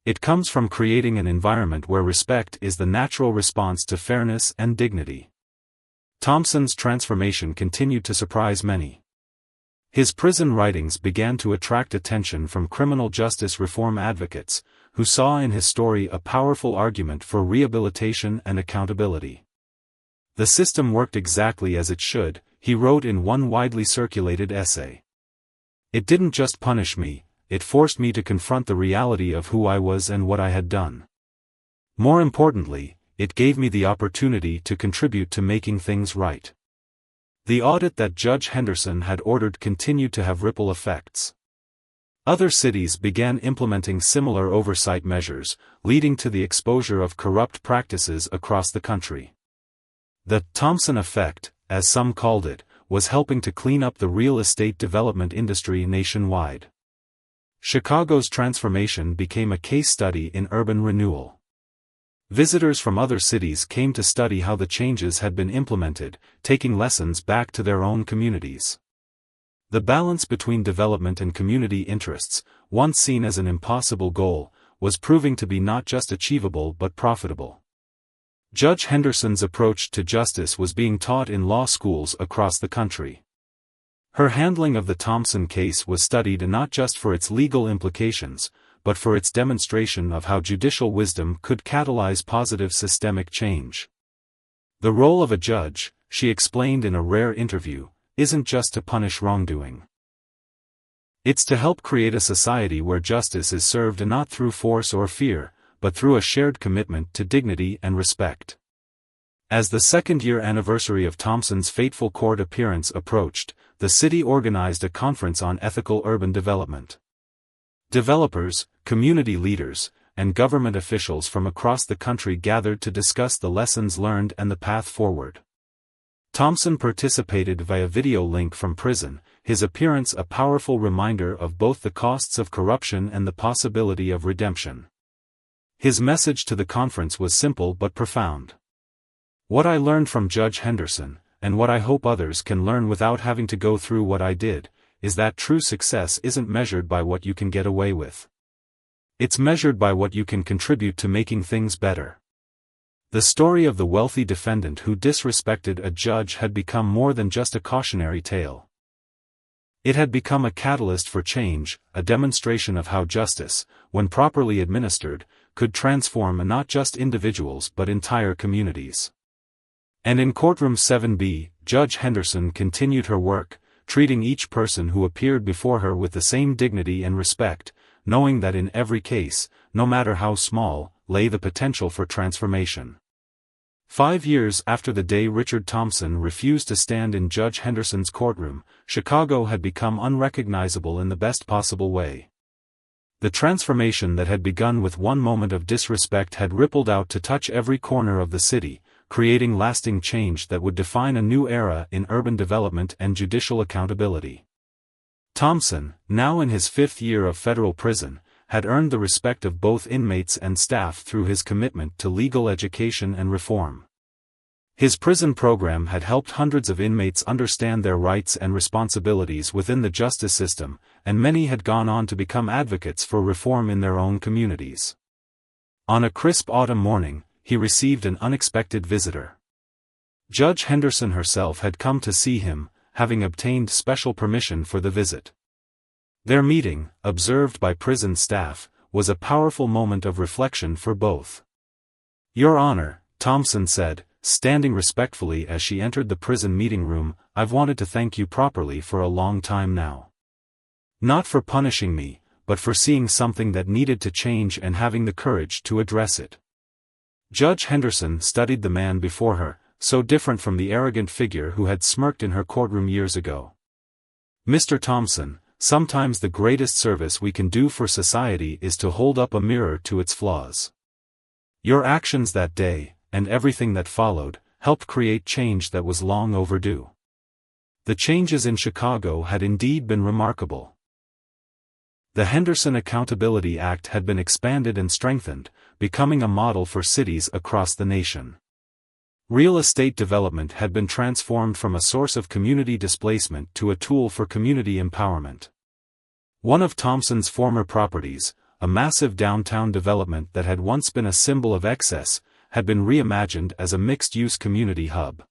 It comes from creating an environment where respect is the natural response to fairness and dignity." Thompson's transformation continued to surprise many. His prison writings began to attract attention from criminal justice reform advocates, who saw in his story a powerful argument for rehabilitation and accountability. "The system worked exactly as it should," he wrote in one widely circulated essay. "It didn't just punish me, it forced me to confront the reality of who I was and what I had done. More importantly, it gave me the opportunity to contribute to making things right." The audit that Judge Henderson had ordered continued to have ripple effects. Other cities began implementing similar oversight measures, leading to the exposure of corrupt practices across the country. The Thompson effect, as some called it, was helping to clean up the real estate development industry nationwide. Chicago's transformation became a case study in urban renewal. Visitors from other cities came to study how the changes had been implemented, taking lessons back to their own communities. The balance between development and community interests, once seen as an impossible goal, was proving to be not just achievable but profitable. Judge Henderson's approach to justice was being taught in law schools across the country. Her handling of the Thompson case was studied not just for its legal implications, but for its demonstration of how judicial wisdom could catalyze positive systemic change. "The role of a judge," she explained in a rare interview, "isn't just to punish wrongdoing. It's to help create a society where justice is served not through force or fear, but through a shared commitment to dignity and respect." As the second-year anniversary of Thompson's fateful court appearance approached, the city organized a conference on ethical urban development. Developers, community leaders, and government officials from across the country gathered to discuss the lessons learned and the path forward. Thompson participated via video link from prison, his appearance a powerful reminder of both the costs of corruption and the possibility of redemption. His message to the conference was simple but profound. "What I learned from Judge Henderson, and what I hope others can learn without having to go through what I did, is that true success isn't measured by what you can get away with. It's measured by what you can contribute to making things better." The story of the wealthy defendant who disrespected a judge had become more than just a cautionary tale. It had become a catalyst for change, a demonstration of how justice, when properly administered, could transform not just individuals but entire communities. And in Courtroom 7B, Judge Henderson continued her work, treating each person who appeared before her with the same dignity and respect, knowing that in every case, no matter how small, lay the potential for transformation. 5 years after the day Richard Thompson refused to stand in Judge Henderson's courtroom, Chicago had become unrecognizable in the best possible way. The transformation that had begun with one moment of disrespect had rippled out to touch every corner of the city, creating lasting change that would define a new era in urban development and judicial accountability. Thompson, now in his 5th year of federal prison, had earned the respect of both inmates and staff through his commitment to legal education and reform. His prison program had helped hundreds of inmates understand their rights and responsibilities within the justice system, and many had gone on to become advocates for reform in their own communities. On a crisp autumn morning, he received an unexpected visitor. Judge Henderson herself had come to see him, having obtained special permission for the visit. Their meeting, observed by prison staff, was a powerful moment of reflection for both. "Your Honor," Thompson said, standing respectfully as she entered the prison meeting room, "I've wanted to thank you properly for a long time now. Not for punishing me, but for seeing something that needed to change and having the courage to address it." Judge Henderson studied the man before her, so different from the arrogant figure who had smirked in her courtroom years ago. "Mr. Thompson, sometimes the greatest service we can do for society is to hold up a mirror to its flaws. Your actions that day, and everything that followed, helped create change that was long overdue." The changes in Chicago had indeed been remarkable. The Henderson Accountability Act had been expanded and strengthened, becoming a model for cities across the nation. Real estate development had been transformed from a source of community displacement to a tool for community empowerment. One of Thompson's former properties, a massive downtown development that had once been a symbol of excess, had been reimagined as a mixed-use community hub.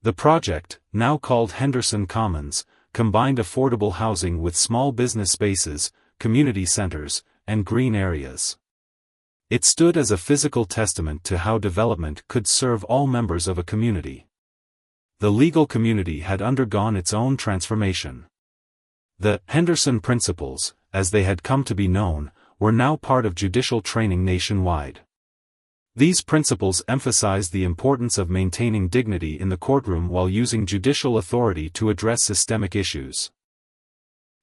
The project, now called Henderson Commons, combined affordable housing with small business spaces, community centers, and green areas. It stood as a physical testament to how development could serve all members of a community. The legal community had undergone its own transformation. The Henderson Principles, as they had come to be known, were now part of judicial training nationwide. These principles emphasized the importance of maintaining dignity in the courtroom while using judicial authority to address systemic issues.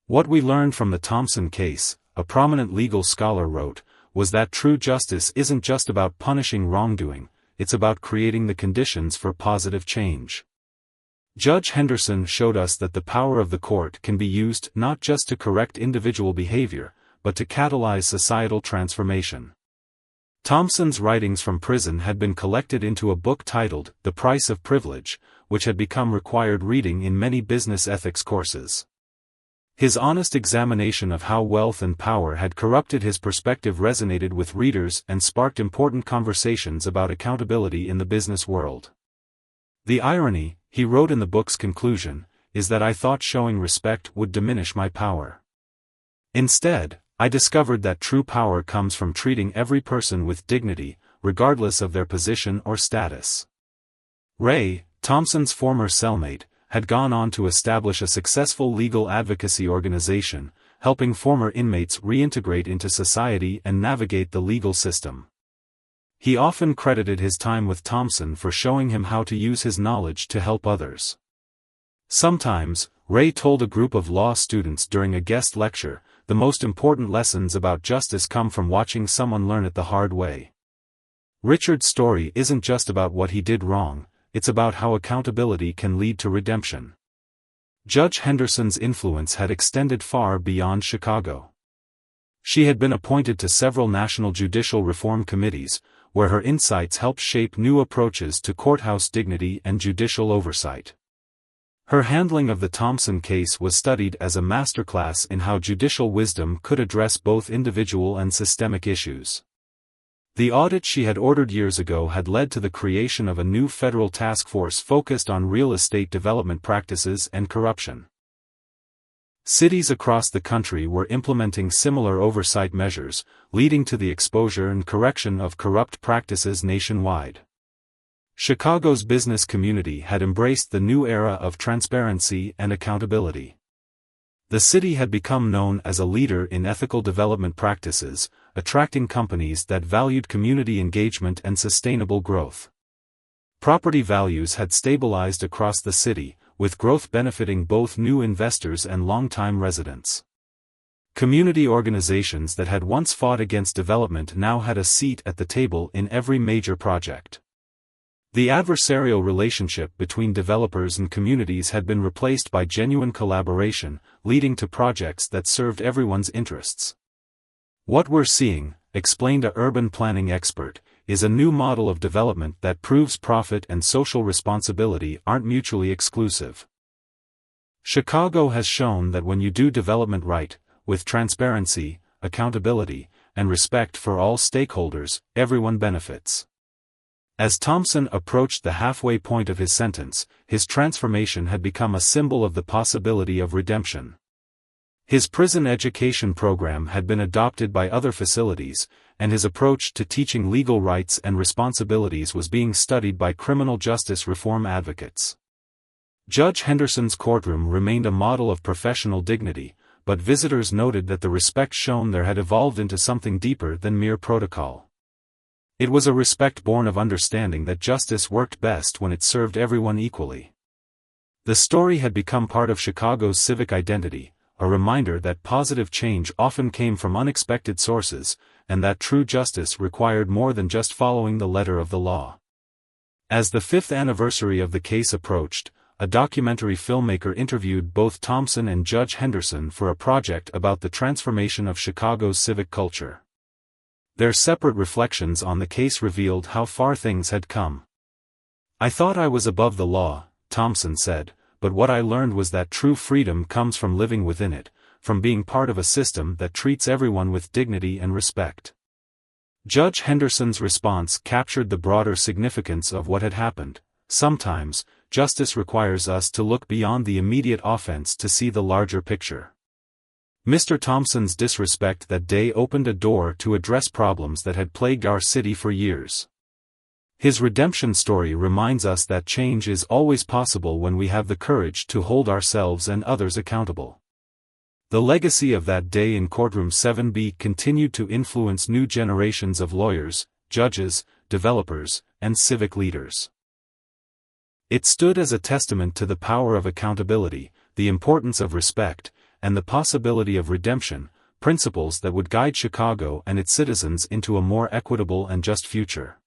"What we learned from the Thompson case," a prominent legal scholar wrote, "was that true justice isn't just about punishing wrongdoing, it's about creating the conditions for positive change." Judge Henderson showed us that the power of the court can be used not just to correct individual behavior, but to catalyze societal transformation. Thompson's writings from prison had been collected into a book titled The Price of Privilege, which had become required reading in many business ethics courses. His honest examination of how wealth and power had corrupted his perspective resonated with readers and sparked important conversations about accountability in the business world. "The irony," he wrote in the book's conclusion, "is that I thought showing respect would diminish my power. Instead, I discovered that true power comes from treating every person with dignity, regardless of their position or status." Ray, Thompson's former cellmate, had gone on to establish a successful legal advocacy organization, helping former inmates reintegrate into society and navigate the legal system. He often credited his time with Thompson for showing him how to use his knowledge to help others. Sometimes, Ray told a group of law students during a guest lecture, "The most important lessons about justice come from watching someone learn it the hard way." Richard's story isn't just about what he did wrong, it's about how accountability can lead to redemption. Judge Henderson's influence had extended far beyond Chicago. She had been appointed to several national judicial reform committees, where her insights helped shape new approaches to courthouse dignity and judicial oversight. Her handling of the Thompson case was studied as a masterclass in how judicial wisdom could address both individual and systemic issues. The audit she had ordered years ago had led to the creation of a new federal task force focused on real estate development practices and corruption. Cities across the country were implementing similar oversight measures, leading to the exposure and correction of corrupt practices nationwide. Chicago's business community had embraced the new era of transparency and accountability. The city had become known as a leader in ethical development practices, attracting companies that valued community engagement and sustainable growth. Property values had stabilized across the city, with growth benefiting both new investors and longtime residents. Community organizations that had once fought against development now had a seat at the table in every major project. The adversarial relationship between developers and communities had been replaced by genuine collaboration, leading to projects that served everyone's interests. "What we're seeing," explained a urban planning expert, "is a new model of development that proves profit and social responsibility aren't mutually exclusive." Chicago has shown that when you do development right, with transparency, accountability, and respect for all stakeholders, everyone benefits. As Thompson approached the halfway point of his sentence, his transformation had become a symbol of the possibility of redemption. His prison education program had been adopted by other facilities, and his approach to teaching legal rights and responsibilities was being studied by criminal justice reform advocates. Judge Henderson's courtroom remained a model of professional dignity, but visitors noted that the respect shown there had evolved into something deeper than mere protocol. It was a respect born of understanding that justice worked best when it served everyone equally. The story had become part of Chicago's civic identity, a reminder that positive change often came from unexpected sources, and that true justice required more than just following the letter of the law. As the 5th anniversary of the case approached, a documentary filmmaker interviewed both Thompson and Judge Henderson for a project about the transformation of Chicago's civic culture. Their separate reflections on the case revealed how far things had come. "I thought I was above the law," Thompson said, "but what I learned was that true freedom comes from living within it, from being part of a system that treats everyone with dignity and respect." Judge Henderson's response captured the broader significance of what had happened. Sometimes, justice requires us to look beyond the immediate offense to see the larger picture. Mr. Thompson's disrespect that day opened a door to address problems that had plagued our city for years. His redemption story reminds us that change is always possible when we have the courage to hold ourselves and others accountable. The legacy of that day in Courtroom 7B continued to influence new generations of lawyers, judges, developers, and civic leaders. It stood as a testament to the power of accountability, the importance of respect, and the possibility of redemption, principles that would guide Chicago and its citizens into a more equitable and just future.